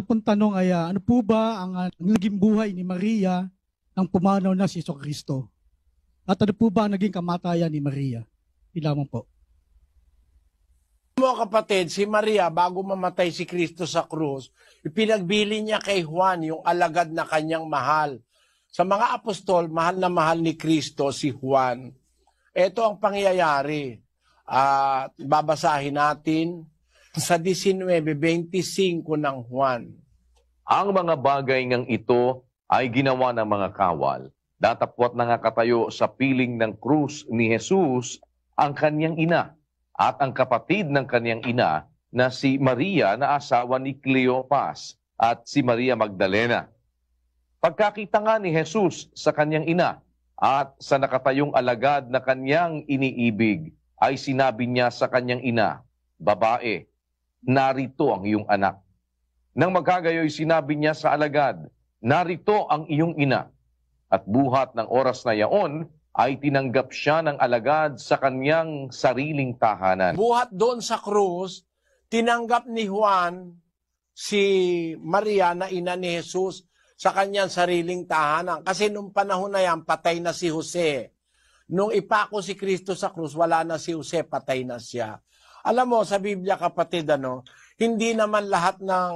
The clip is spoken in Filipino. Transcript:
pong tanong ay ano po ba ang naging buhay ni Maria nang pumanaw na si Jesucristo? At ano po ba ang naging kamatayan ni Maria? Ilamang po. Mga kapatid, si Maria bago mamatay si Kristo sa krus, ipinagbili niya kay Juan yung alagad na kanyang mahal. Sa mga apostol, mahal na mahal ni Kristo si Juan. Ito ang pangyayari. Babasahin natin sa 19:25 ng Juan. Ang mga bagay ngang ito ay ginawa ng mga kawal. Datapwat na nga katayo sa piling ng krus ni Jesus ang kanyang ina at ang kapatid ng kanyang ina na si Maria na asawa ni Cleopas at si Maria Magdalena. Pagkakita nga ni Jesus sa kanyang ina at sa nakatayong alagad na kanyang iniibig, ay sinabi niya sa kanyang ina, "Babae, narito ang iyong anak." Nang magkagayoy sinabi niya sa alagad, "Narito ang iyong ina." At buhat ng oras na yaon, ay tinanggap siya ng alagad sa kanyang sariling tahanan. Buhat doon sa krus, tinanggap ni Juan si Maria na ina ni Jesus sa kanyang sariling tahanan. Kasi nung panahon na yan, patay na si Jose. Nung ipako si Kristo sa krus, wala na si Jose, patay na siya. Alam mo, sa Biblia kapatid, hindi naman lahat ng